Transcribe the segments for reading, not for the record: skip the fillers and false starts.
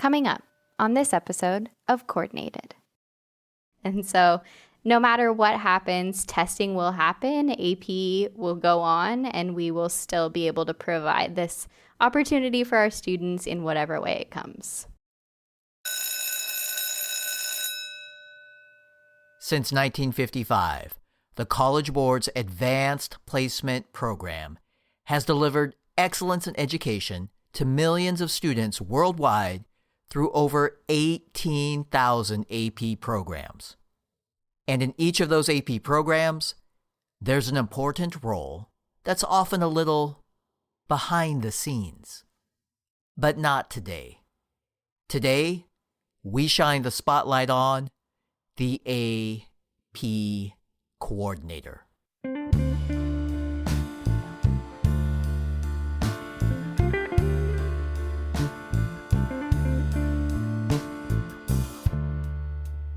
coming up on this episode of Coordinated. And so no matter what happens, testing will happen, AP will go on, and we will still be able to provide this opportunity for our students in whatever way it comes. Since 1955, the College Board's Advanced Placement Program has delivered excellence in education to millions of students worldwide through over 18,000 AP programs. And in each of those AP programs, there's an important role that's often a little behind the scenes. But not today. Today, we shine the spotlight on the AP coordinator.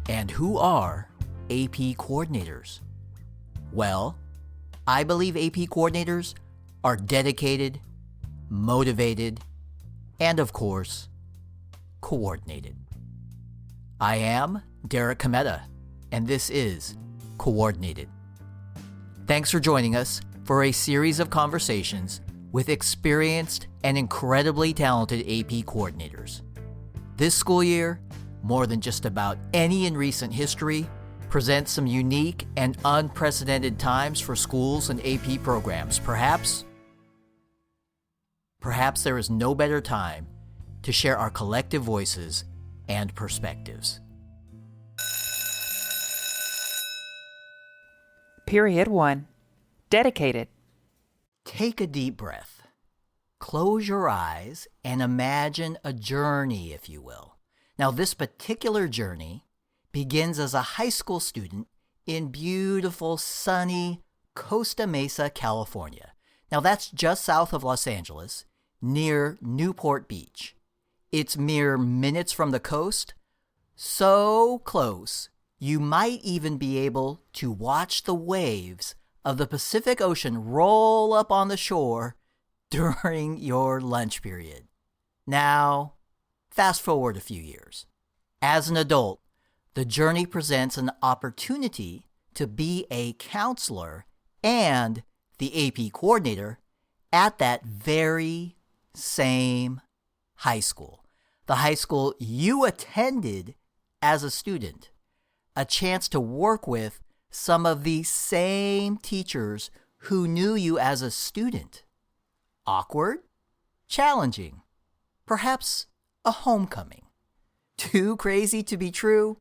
And who are AP coordinators? Well, I believe AP coordinators are dedicated, motivated, and of course, coordinated. I am Derek Cometa, and this is Coordinated. Thanks for joining us for a series of conversations with experienced and incredibly talented AP coordinators. This school year, more than just about any in recent history, presents some unique and unprecedented times for schools and AP programs. Perhaps there is no better time to share our collective voices and perspectives. Period 1. Dedicated. Take a deep breath. Close your eyes and imagine a journey, if you will. Now, this particular journey begins as a high school student in beautiful, sunny Costa Mesa, California. Now, that's just south of Los Angeles, near Newport Beach. It's mere minutes from the coast, so close you might even be able to watch the waves of the Pacific Ocean roll up on the shore during your lunch period. Now, fast forward a few years. As an adult, the journey presents an opportunity to be a counselor and the AP coordinator at that very same high school. The high school you attended as a student. A chance to work with some of the same teachers who knew you as a student. Awkward? Challenging? Perhaps a homecoming? Too crazy to be true?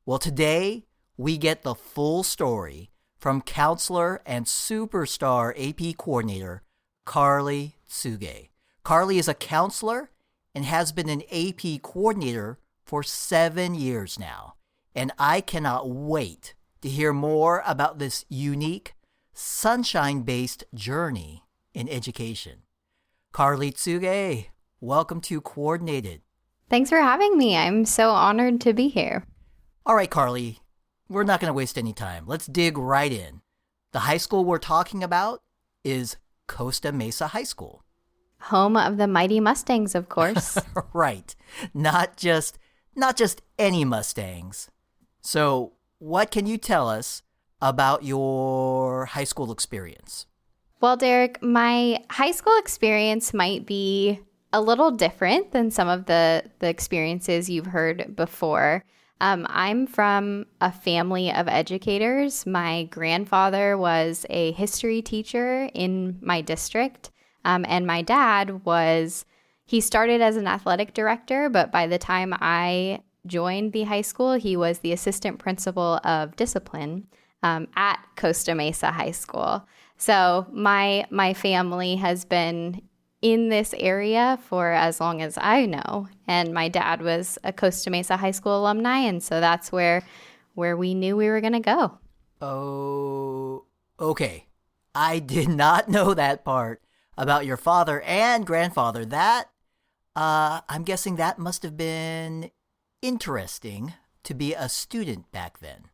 Well, today we get the full story from counselor and superstar AP coordinator Karli Tsuge. Karli is a counselor and has been an AP coordinator for 7 years now. And I cannot wait to hear more about this unique, sunshine-based journey in education. Karli Tsuge, welcome to Coordinated. Thanks for having me. I'm so honored to be here. All right, Karli, we're not going to waste any time. Let's dig right in. The high school we're talking about is Costa Mesa High School. Home of the Mighty Mustangs, of course. Right. Not just any Mustangs. So, what can you tell us about your high school experience? Well, Derek, my high school experience might be a little different than some of the experiences you've heard before. I'm from a family of educators. My grandfather was a history teacher in my district, and my dad he started as an athletic director, but by the time I joined the high school, he was the assistant principal of discipline at Costa Mesa High School. So my family has been in this area for as long as I know. And my dad was a Costa Mesa High School alumni, and so that's where we knew we were going to go. Oh, okay. I did not know that part about your father and grandfather. I'm guessing that must have been interesting to be a student back then.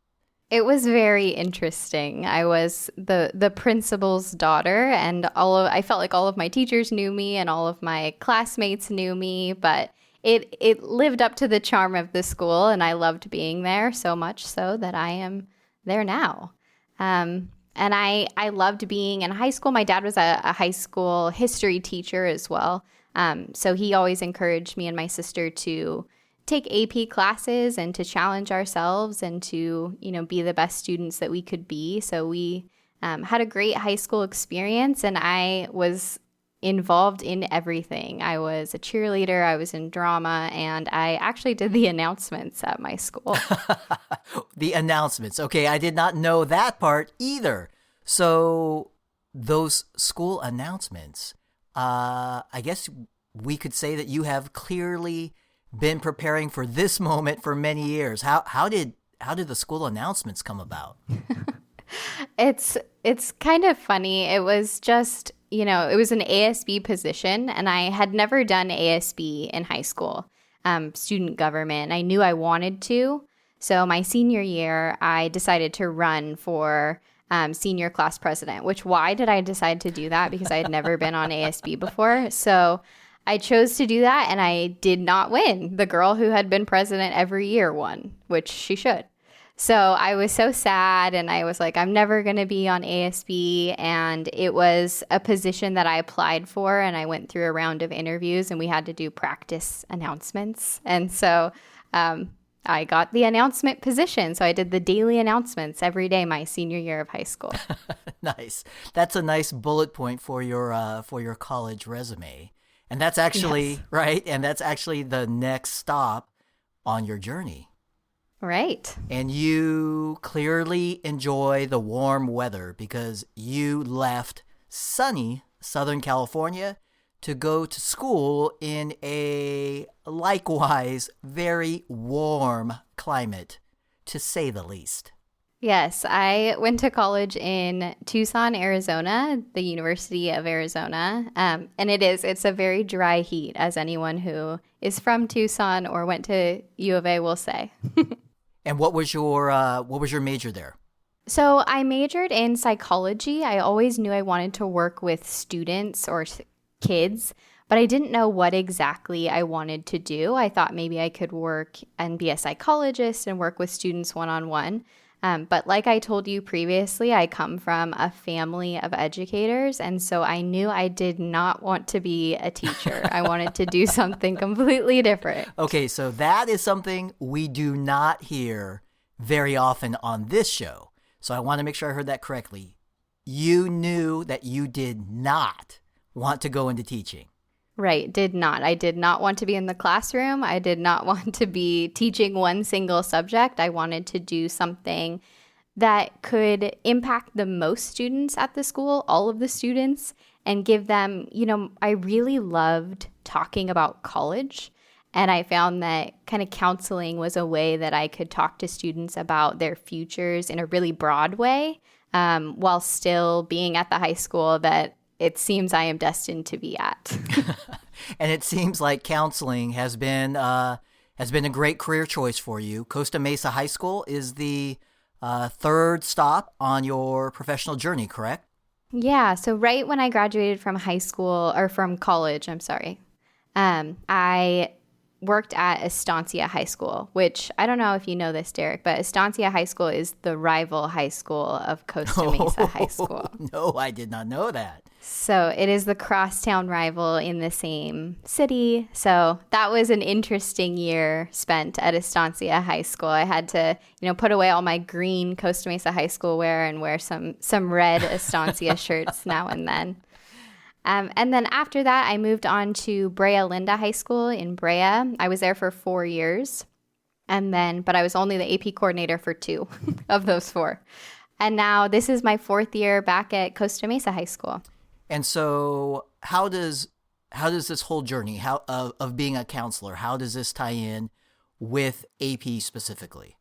It was very interesting. I was the principal's daughter, and I felt like all of my teachers knew me and all of my classmates knew me, but it lived up to the charm of the school, and I loved being there so much so that I am there now. And I loved being in high school. My dad was a high school history teacher as well. So he always encouraged me and my sister to take AP classes and to challenge ourselves and to, be the best students that we could be. So we had a great high school experience, and I was involved in everything. I was a cheerleader, I was in drama, and I actually did the announcements at my school. The announcements. Okay, I did not know that part either. So those school announcements, I guess we could say that you have clearly been preparing for this moment for many years. How did the school announcements come about? It's kind of funny. It was just, it was an ASB position, and I had never done ASB in high school, student government. I knew I wanted to. So my senior year, I decided to run for senior class president, why did I decide to do that? Because I had never been on ASB before. So I chose to do that, and I did not win. The girl who had been president every year won, which she should. So I was so sad, and I was like, I'm never going to be on ASB. And it was a position that I applied for, and I went through a round of interviews, and we had to do practice announcements. And so I got the announcement position. So I did the daily announcements every day my senior year of high school. Nice. That's a nice bullet point for your college resume. And that's actually, yes. Right? And that's actually the next stop on your journey. Right. And you clearly enjoy the warm weather because you left sunny Southern California to go to school in a likewise very warm climate, to say the least. Yes, I went to college in Tucson, Arizona, the University of Arizona. And it's a very dry heat, as anyone who is from Tucson or went to U of A will say. And what was your major there? So I majored in psychology. I always knew I wanted to work with students or kids, but I didn't know what exactly I wanted to do. I thought maybe I could work and be a psychologist and work with students one-on-one. But like I told you previously, I come from a family of educators, and so I knew I did not want to be a teacher. I wanted to do something completely different. Okay, so that is something we do not hear very often on this show. So I want to make sure I heard that correctly. You knew that you did not want to go into teaching. Right, did not. I did not want to be in the classroom. I did not want to be teaching one single subject. I wanted to do something that could impact the most students at the school, all of the students, and give them, I really loved talking about college. And I found that kind of counseling was a way that I could talk to students about their futures in a really broad way, while still being at the high school that it seems I am destined to be at. And it seems like counseling has been a great career choice for you. Costa Mesa High School is the third stop on your professional journey, correct? Yeah. So right when I graduated from high school, or from college, I'm sorry, I worked at Estancia High School, which I don't know if you know this, Derek, but Estancia High School is the rival high school of Costa Mesa High School. No, I did not know that. So it is the crosstown rival in the same city. So that was an interesting year spent at Estancia High School. I had to, put away all my green Costa Mesa High School wear and wear some red Estancia shirts now and then. And then after that, I moved on to Brea Linda High School in Brea. I was there for 4 years. But I was only the AP coordinator for 2 of those 4. And now this is my 4th year back at Costa Mesa High School. And so how does this whole journey of being a counselor, how does this tie in with AP specifically?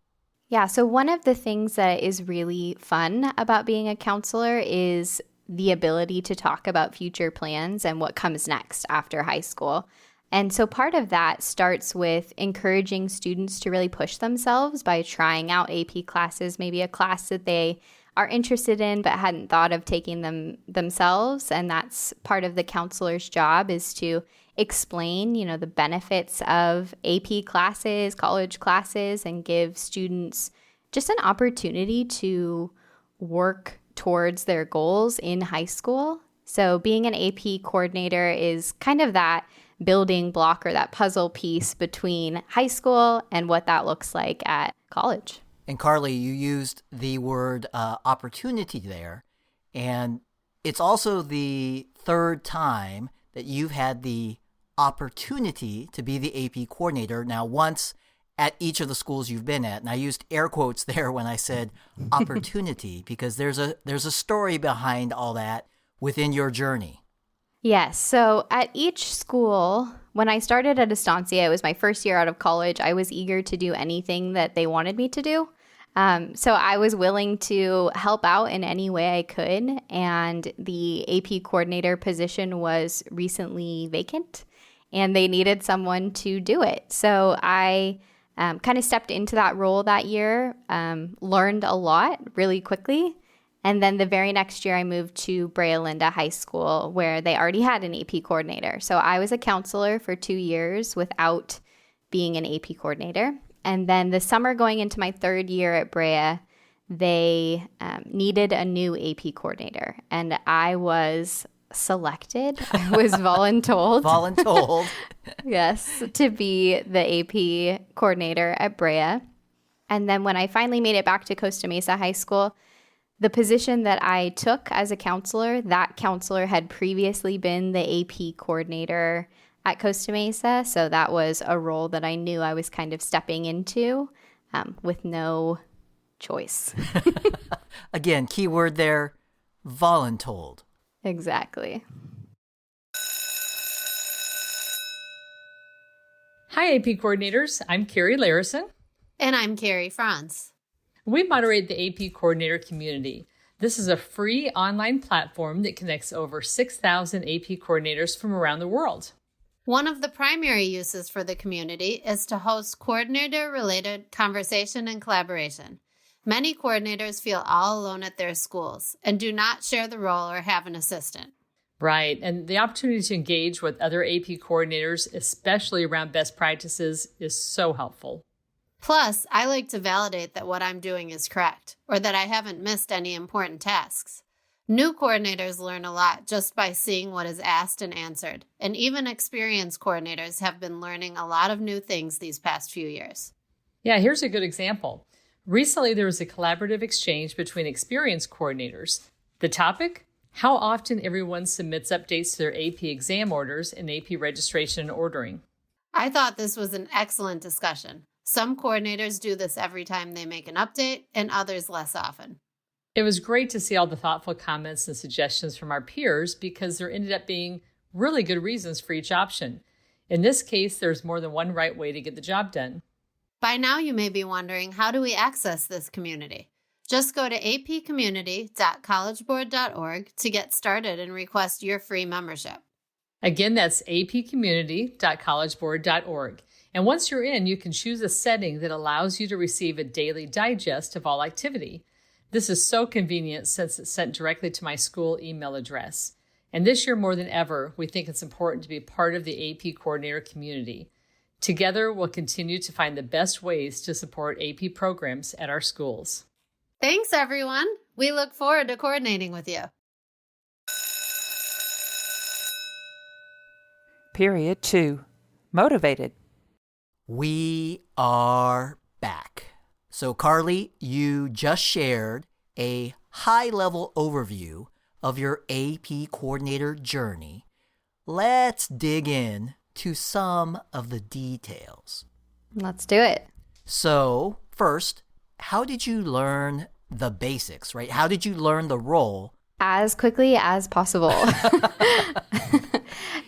Yeah, so one of the things that is really fun about being a counselor is the ability to talk about future plans and what comes next after high school. And so part of that starts with encouraging students to really push themselves by trying out AP classes, maybe a class that they are interested in but hadn't thought of taking them themselves. And that's part of the counselor's job, is to explain, the benefits of AP classes, college classes, and give students just an opportunity to work towards their goals in high school. So being an AP coordinator is kind of that building block or that puzzle piece between high school and what that looks like at college. And Karli, you used the word opportunity there, and it's also the third time that you've had the opportunity to be the AP coordinator. Now, once at each of the schools you've been at, and I used air quotes there when I said opportunity, because there's a story behind all that within your journey. Yes. So at each school, when I started at Estancia, it was my first year out of college. I was eager to do anything that they wanted me to do. So I was willing to help out in any way I could. And the AP coordinator position was recently vacant, and they needed someone to do it. So I kind of stepped into that role that year, learned a lot really quickly. And then the very next year, I moved to Brea Linda High School, where they already had an AP coordinator. So I was a counselor for 2 years without being an AP coordinator. And then the summer going into my third year at Brea, they needed a new AP coordinator. And I was selected. I was voluntold. Voluntold. Yes, to be the AP coordinator at Brea. And then when I finally made it back to Costa Mesa High School, the position that I took as a counselor, that counselor had previously been the AP coordinator at Costa Mesa. So that was a role that I knew I was kind of stepping into with no choice. Again, key word there, voluntold. Exactly. Hi, AP coordinators. I'm Carrie Larison. And I'm Carrie Franz. We moderate the AP coordinator community. This is a free online platform that connects over 6,000 AP coordinators from around the world. One of the primary uses for the community is to host coordinator-related conversation and collaboration. Many coordinators feel all alone at their schools and do not share the role or have an assistant. Right, and the opportunity to engage with other AP coordinators, especially around best practices, is so helpful. Plus, I like to validate that what I'm doing is correct, or that I haven't missed any important tasks. New coordinators learn a lot just by seeing what is asked and answered, and even experienced coordinators have been learning a lot of new things these past few years. Yeah, here's a good example. Recently, there was a collaborative exchange between experienced coordinators. The topic? How often everyone submits updates to their AP exam orders and AP registration and ordering. I thought this was an excellent discussion. Some coordinators do this every time they make an update, and others less often. It was great to see all the thoughtful comments and suggestions from our peers because there ended up being really good reasons for each option. In this case, there's more than one right way to get the job done. By now, you may be wondering, how do we access this community? Just go to apcommunity.collegeboard.org to get started and request your free membership. Again, that's apcommunity.collegeboard.org. And once you're in, you can choose a setting that allows you to receive a daily digest of all activity. This is so convenient since it's sent directly to my school email address. And this year more than ever, we think it's important to be part of the AP coordinator community. Together, we'll continue to find the best ways to support AP programs at our schools. Thanks, everyone. We look forward to coordinating with you. Period 2. Motivated. We are back. So, Karli, you just shared a high-level overview of your AP coordinator journey. Let's dig in to some of the details. Let's do it. So, first, how did you learn the basics, right? How did you learn the role? As quickly as possible.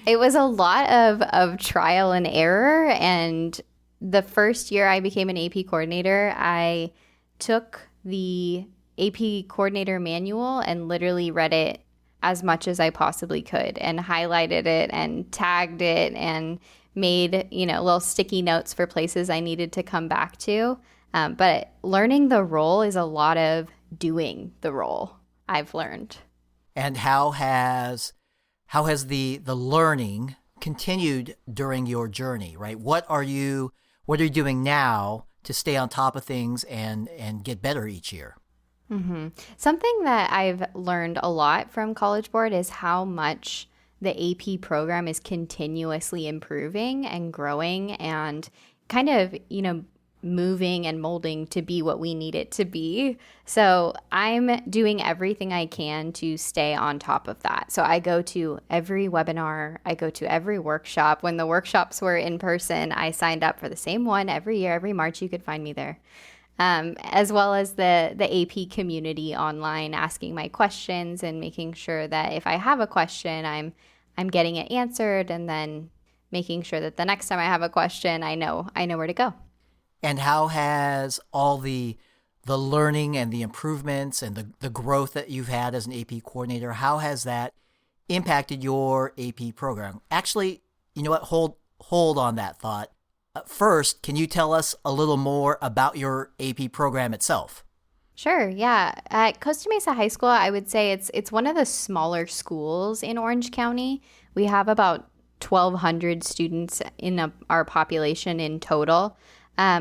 It was a lot of trial and error. And the first year I became an AP coordinator, I took the AP coordinator manual and literally read it as much as I possibly could and highlighted it and tagged it and made, little sticky notes for places I needed to come back to. But learning the role is a lot of doing the role, I've learned. And how has the learning continued during your journey, right? What are you doing now to stay on top of things and get better each year? Mm-hmm. Something that I've learned a lot from College Board is how much the AP program is continuously improving and growing and kind of, moving and molding to be what we need it to be. So I'm doing everything I can to stay on top of that. So I go to every webinar, I go to every workshop. When the workshops were in person, I signed up for the same one every year, every March. You could find me there. As well as the AP community online, asking my questions and making sure that if I have a question, I'm getting it answered, and then making sure that the next time I have a question, I know where to go. And how has all the learning and the improvements and the growth that you've had as an AP coordinator, how has that impacted your AP program? Actually, you know what? Hold on that thought. First, can you tell us a little more about your AP program itself? Sure, yeah. At Costa Mesa High School, I would say it's one of the smaller schools in Orange County. We have about 1,200 students in our population in total.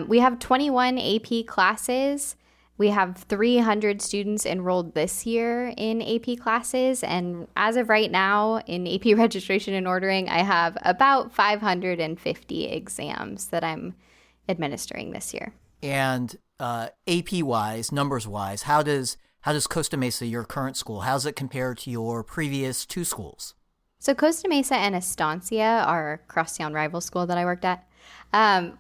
We have 21 AP classes. We have 300 students enrolled this year in AP classes. And as of right now, in AP registration and ordering, I have about 550 exams that I'm administering this year. And AP-wise, numbers-wise, how does Costa Mesa, your current school, how does it compare to your previous two schools? So Costa Mesa and Estancia, our crosstown rival school that I worked at,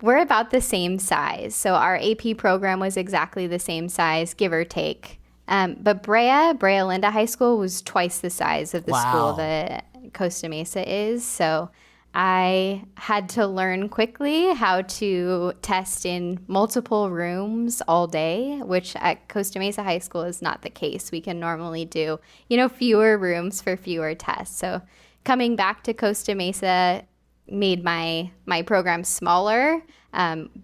we're about the same size. So our AP program was exactly the same size, give or take. But Brea Linda High School was twice the size of the school that Costa Mesa is. So I had to learn quickly how to test in multiple rooms all day, which at Costa Mesa High School is not the case. We can normally do, fewer rooms for fewer tests. So coming back to Costa Mesa made my program smaller,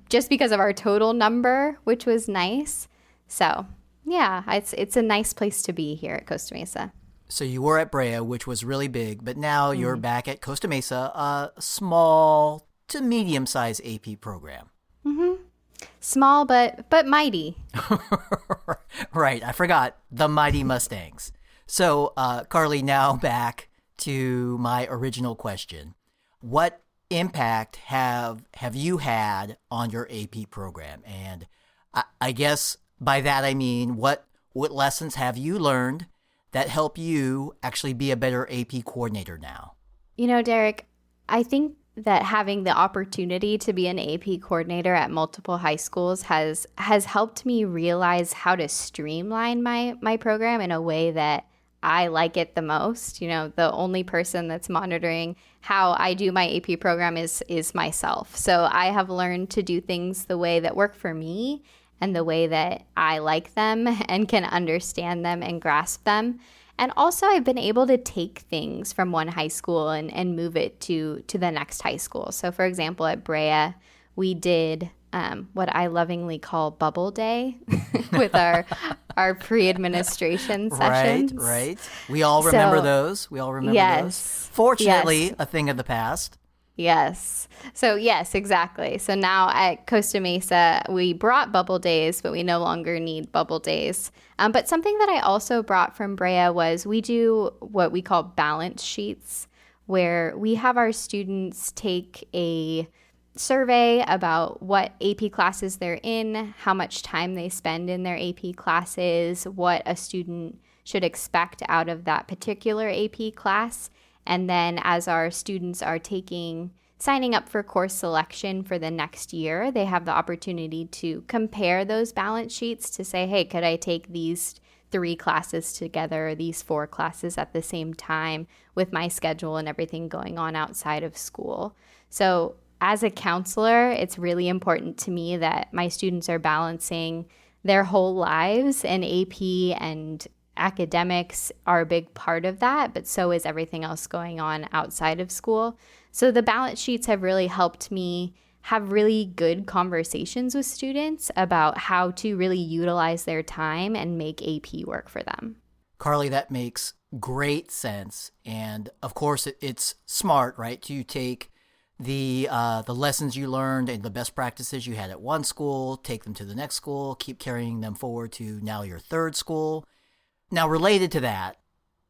just because of our total number, which was nice. So yeah, it's a nice place to be here at Costa Mesa. So you were at Brea, which was really big, but now you're back at Costa Mesa, a small to medium-sized AP program. Mm-hmm. Small but mighty. Right, I forgot the Mighty Mustangs. So, Karli, now back to my original question. What impact have you had on your AP program? And I guess by that I mean, what lessons have you learned that help you actually be a better AP coordinator now? Derek, I think that having the opportunity to be an AP coordinator at multiple high schools has helped me realize how to streamline my program in a way that I like it the most. The only person that's monitoring how I do my AP program is myself. So I have learned to do things the way that work for me and the way that I like them and can understand them and grasp them. And also I've been able to take things from one high school and move it to the next high school. So for example, at Brea, we did what I lovingly call Bubble Day with our pre-administration sessions. Right. We all remember those. Those. Fortunately, a thing of the past. Yes. So yes, exactly. So now at Costa Mesa, we brought Bubble Days, but we no longer need Bubble Days. But something that I also brought from Brea was we do what we call balance sheets, where we have our students take a survey about what AP classes they're in, how much time they spend in their AP classes, what a student should expect out of that particular AP class. And then as our students are signing up for course selection for the next year, they have the opportunity to compare those balance sheets to say, hey, could I take these 3 classes together, or these 4 classes at the same time with my schedule and everything going on outside of school? So as a counselor, it's really important to me that my students are balancing their whole lives, and AP and academics are a big part of that, but so is everything else going on outside of school. So the balance sheets have really helped me have really good conversations with students about how to really utilize their time and make AP work for them. Karli, that makes great sense. And of course, it's smart, right? To take the lessons you learned and the best practices you had at one school, take them to the next school, keep carrying them forward to now your third school. Now, related to that,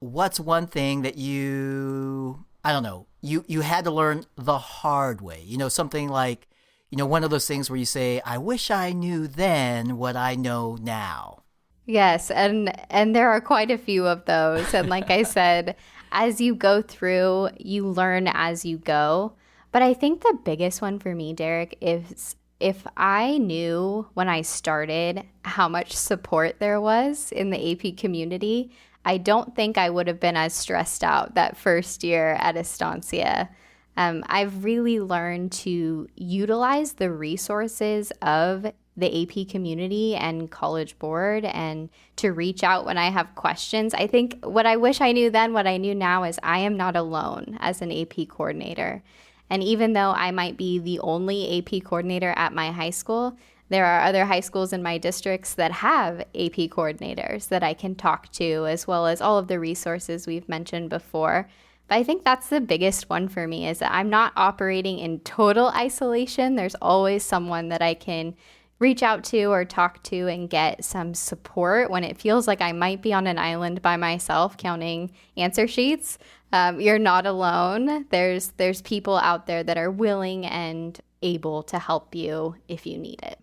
what's one thing that you had to learn the hard way? Something like, one of those things where you say, I wish I knew then what I know now. Yes, and there are quite a few of those. And like I said, as you go through, you learn as you go. But I think the biggest one for me, Derek, is if I knew when I started how much support there was in the AP community, I don't think I would have been as stressed out that first year at Estancia. I've really learned to utilize the resources of the AP community and College Board and to reach out when I have questions. I think what I wish I knew then, what I knew now is I am not alone as an AP coordinator. And even though I might be the only AP coordinator at my high school, there are other high schools in my districts that have AP coordinators that I can talk to, as well as all of the resources we've mentioned before. But I think that's the biggest one for me, is that I'm not operating in total isolation. There's always someone that I can reach out to or talk to and get some support when it feels like I might be on an island by myself counting answer sheets. You're not alone. There's people out there that are willing and able to help you if you need it.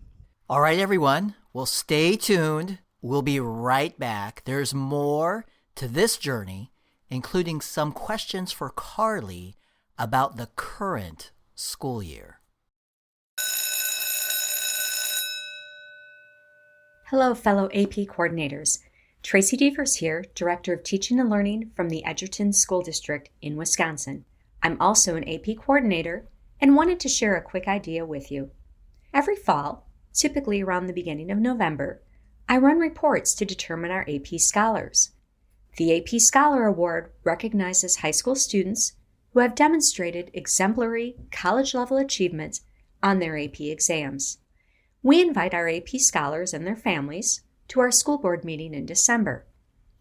All right, everyone. Well, stay tuned. We'll be right back. There's more to this journey, including some questions for Karli about the current school year. Hello, fellow AP coordinators. Tracy Devers here, Director of Teaching and Learning from the Edgerton School District in Wisconsin. I'm also an AP coordinator and wanted to share a quick idea with you. Every fall, typically around the beginning of November, I run reports to determine our AP Scholars. The AP Scholar Award recognizes high school students who have demonstrated exemplary college-level achievement on their AP exams. We invite our AP Scholars and their families to our school board meeting in December.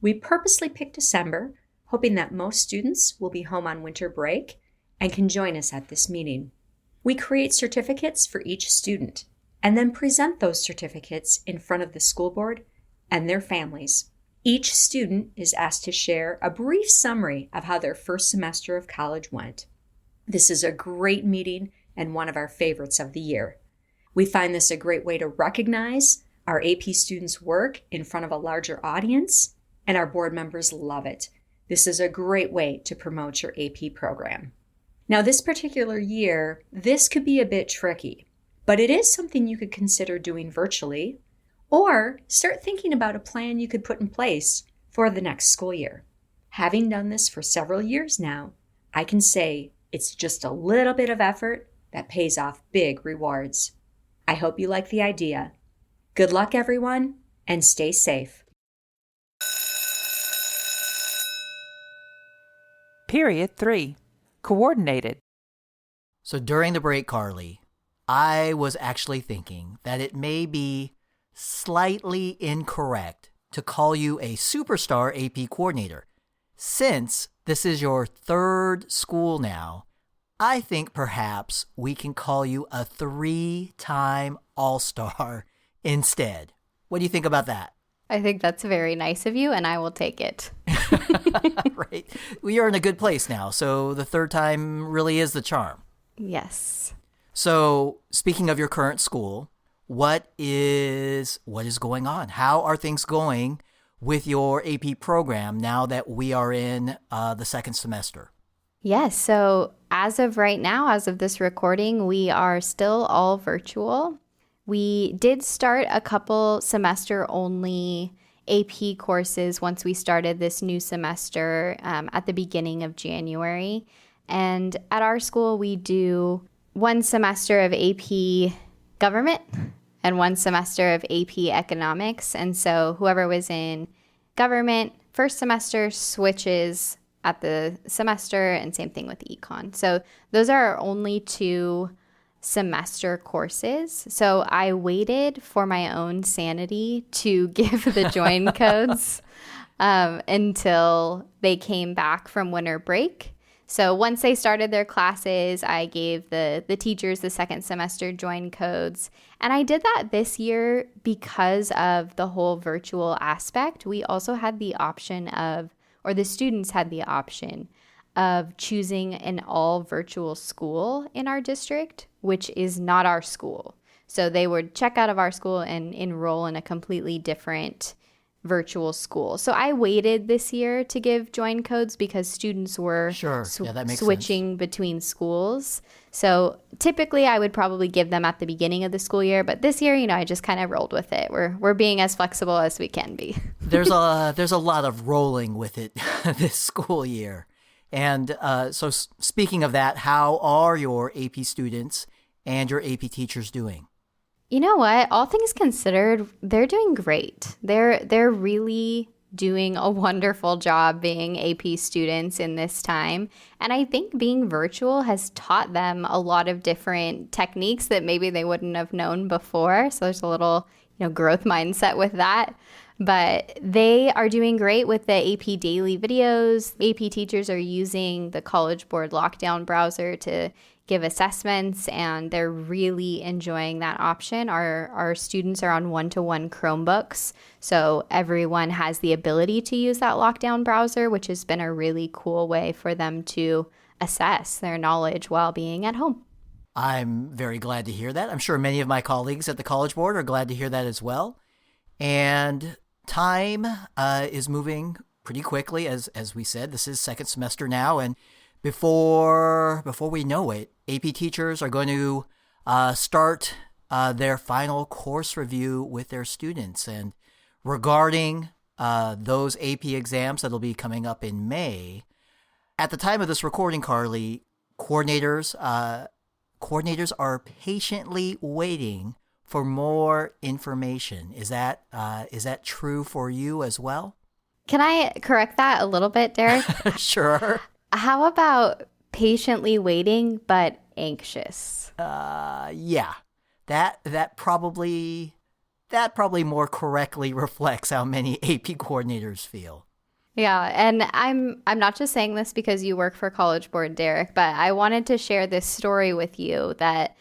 We purposely picked December, hoping that most students will be home on winter break and can join us at this meeting. We create certificates for each student and then present those certificates in front of the school board and their families. Each student is asked to share a brief summary of how their first semester of college went. This is a great meeting and one of our favorites of the year. We find this a great way to recognize our AP students' work in front of a larger audience, and our board members love it. This is a great way to promote your AP program. Now, this particular year, this could be a bit tricky, but it is something you could consider doing virtually, or start thinking about a plan you could put in place for the next school year. Having done this for several years now, I can say it's just a little bit of effort that pays off big rewards. I hope you like the idea. Good luck, everyone, and stay safe. Period 3. Coordinated. So during the break, Karli, I was actually thinking that it may be slightly incorrect to call you a superstar AP coordinator. Since this is your third school now, I think perhaps we can call you a 3-time All-Star instead. What do you think about that? I think that's very nice of you, and I will take it. Right. We are in a good place now, so the third time really is the charm. Yes. So, speaking of your current school, what is going on? How are things going with your AP program now that we are in the second semester? Yes. So as of right now, as of this recording, we are still all virtual. We did start a couple semester-only AP courses once we started this new semester at the beginning of January. And at our school, we do one semester of AP Government and one semester of AP Economics. And so whoever was in Government first semester switches at the semester, and same thing with econ. So those are our only two semester courses. So I waited for my own sanity to give the join codes until they came back from winter break. So once they started their classes, I gave the teachers the second semester join codes. And I did that this year because of the whole virtual aspect. We also had the option of, or the students had the option of choosing an all virtual school in our district, which is not our school. So they would check out of our school and enroll in a completely different virtual school. So I waited this year to give join codes because students were switching between schools. So typically I would probably give them at the beginning of the school year, but this year, I just kind of rolled with it. We're being as flexible as we can be. There's a lot of rolling with it this school year. And so speaking of that, how are your AP students and your AP teachers doing? You know what? All things considered, they're doing great. They're really doing a wonderful job being AP students in this time. And I think being virtual has taught them a lot of different techniques that maybe they wouldn't have known before. So there's a little, growth mindset with that. But they are doing great with the AP daily videos. AP teachers are using the College Board Lockdown browser to give assessments, and they're really enjoying that option. Our students are on one-to-one Chromebooks, so everyone has the ability to use that lockdown browser, which has been a really cool way for them to assess their knowledge while being at home. I'm very glad to hear that. I'm sure many of my colleagues at the College Board are glad to hear that as well. And time is moving pretty quickly, as we said. This is second semester now, and before we know it, AP teachers are going to start their final course review with their students. And regarding those AP exams that'll be coming up in May, at the time of this recording, Karli, coordinators are patiently waiting for more information. Is that true for you as well? Can I correct that a little bit, Derek? Sure. How about patiently waiting but anxious? Yeah. That probably more correctly reflects how many AP coordinators feel. Yeah, and I'm not just saying this because you work for College Board, Derek, but I wanted to share this story with you that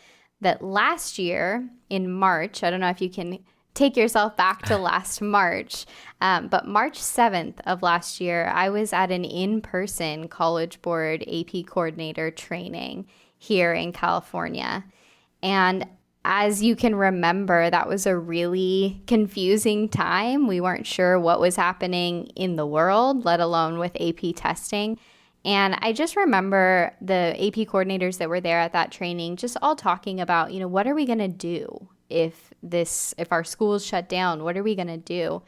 last year in March, I don't know if you can take yourself back to last March, but March 7th of last year, I was at an in-person College Board AP coordinator training here in California. And as you can remember, that was a really confusing time. We weren't sure what was happening in the world, let alone with AP testing. And I just remember the AP coordinators that were there at that training just all talking about, what are we going to do if our schools shut down? What are we going to do?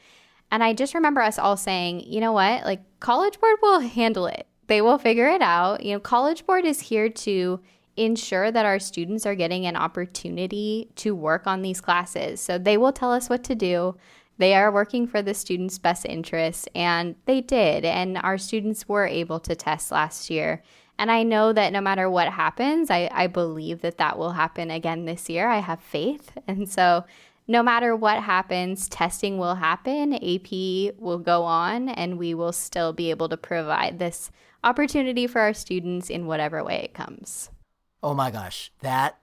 And I just remember us all saying, you know what, College Board will handle it. They will figure it out. College Board is here to ensure that our students are getting an opportunity to work on these classes. So they will tell us what to do. They are working for the students' best interests, and they did. And our students were able to test last year. And I know that no matter what happens, I believe that will happen again this year. I have faith. And so no matter what happens, testing will happen, AP will go on, and we will still be able to provide this opportunity for our students in whatever way it comes. Oh my gosh, that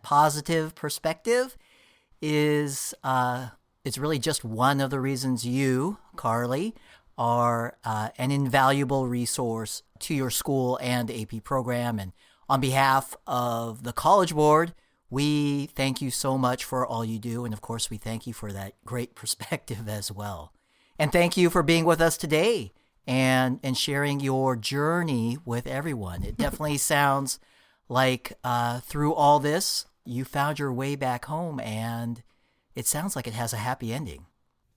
positive perspective is it's really just one of the reasons you, Karli, are an invaluable resource to your school and AP program. And on behalf of the College Board, we thank you so much for all you do. And of course, we thank you for that great perspective as well. And thank you for being with us today and sharing your journey with everyone. It definitely sounds like through all this, you found your way back home, and it sounds like it has a happy ending.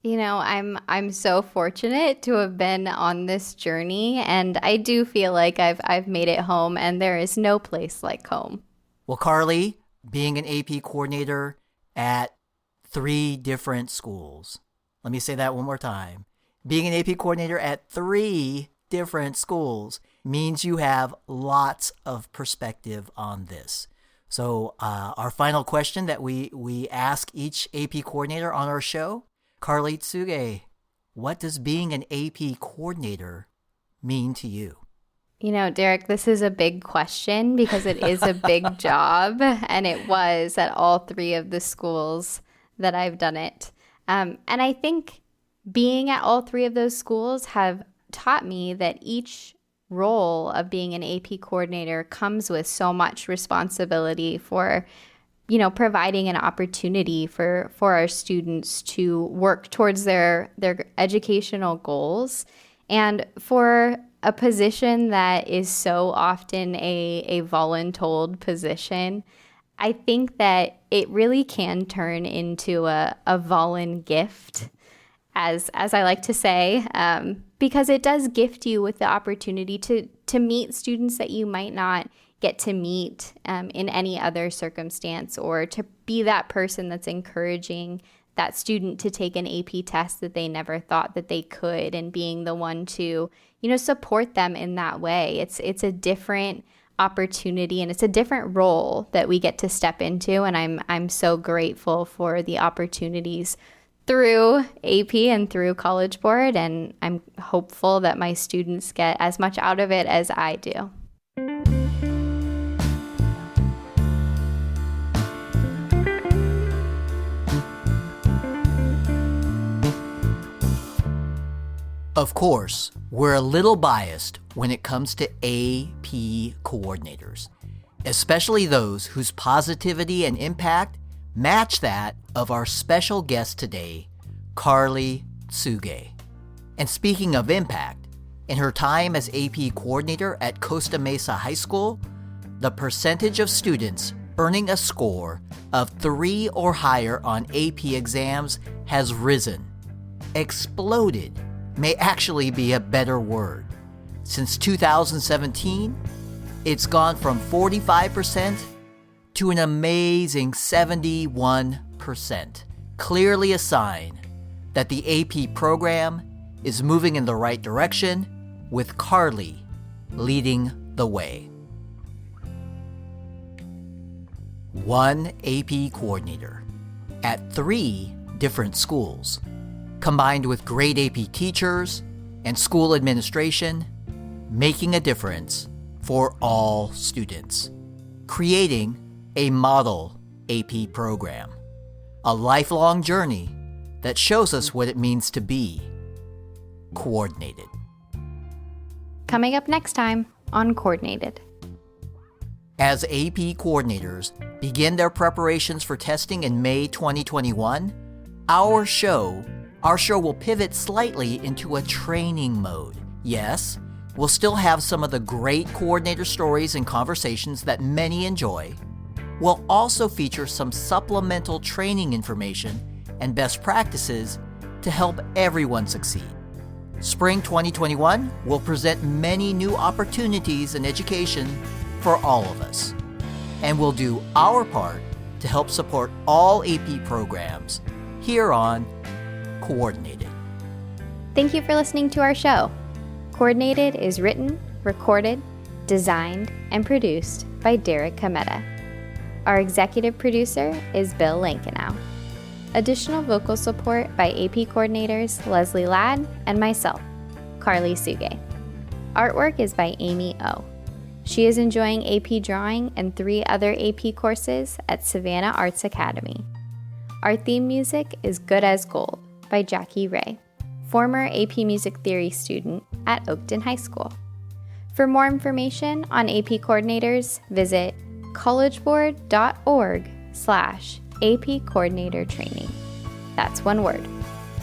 I'm so fortunate to have been on this journey, and I do feel like I've made it home, and there is no place like home. Well, Karli, being an AP coordinator at 3 different schools. Let me say that one more time. Being an AP coordinator at 3 different schools means you have lots of perspective on this. So our final question that we ask each AP coordinator on our show, Karli Tsuge, what does being an AP coordinator mean to you? You know, Derek, this is a big question because it is a big job, and it was at all three of the schools that I've done it. And I think being at all three of those schools have taught me that each role of being an AP coordinator comes with so much responsibility for, you know, providing an opportunity for our students to work towards their educational goals, and for a position that is so often a voluntold position. I think that it really can turn into a volun gift, as I like to say, because it does gift you with the opportunity to meet students that you might not get to meet in any other circumstance, or to be that person that's encouraging that student to take an AP test that they never thought that they could, and being the one to, you know, support them in that way. It's a different opportunity, and it's a different role that we get to step into, and I'm so grateful for the opportunities through AP and through College Board, and I'm hopeful that my students get as much out of it as I do. Of course, we're a little biased when it comes to AP coordinators, especially those whose positivity and impact match that of our special guest today, Karli Tsuge. And speaking of impact, in her time as AP coordinator at Costa Mesa High School, the percentage of students earning a score of 3 or higher on AP exams has risen. Exploded may actually be a better word. Since 2017, it's gone from 45% to an amazing 71%. Clearly a sign that the AP program is moving in the right direction, with Karli leading the way. One AP coordinator at 3 different schools, combined with great AP teachers and school administration, making a difference for all students, creating a model AP program, a lifelong journey that shows us what it means to be coordinated. Coming up next time on Coordinated. As AP coordinators begin their preparations for testing in May 2021, our show will pivot slightly into a training mode. Yes, we'll still have some of the great coordinator stories and conversations that many enjoy. We'll also feature some supplemental training information and best practices to help everyone succeed. Spring 2021 will present many new opportunities in education for all of us, and we'll do our part to help support all AP programs here on Coordinated. Thank you for listening to our show. Coordinated is written, recorded, designed, and produced by Derek Kameta. Our executive producer is Bill Lankenow. Additional vocal support by AP coordinators Leslie Ladd and myself, Karli Tsuge. Artwork is by Amy O. She is enjoying AP drawing and 3 other AP courses at Savannah Arts Academy. Our theme music is Good as Gold by Jackie Ray, former AP Music Theory student at Oakton High School. For more information on AP coordinators, visit collegeboard.org/AP coordinator training. That's one word,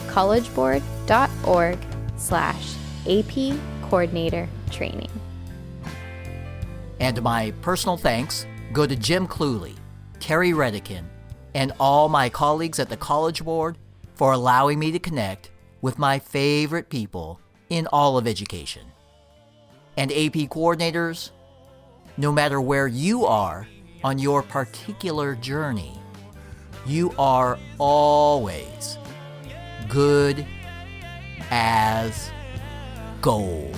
collegeboard.org/AP coordinator training. And my personal thanks go to Jim Cluley, Terry Redican, and all my colleagues at the College Board for allowing me to connect with my favorite people in all of education. And AP coordinators, no matter where you are on your particular journey, you are always good as gold.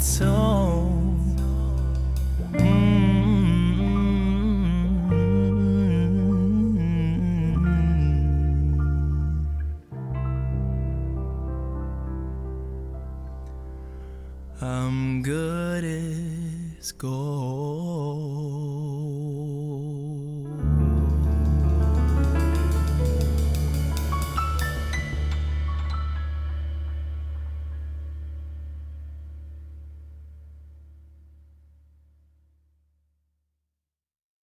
so. I'm good as gold.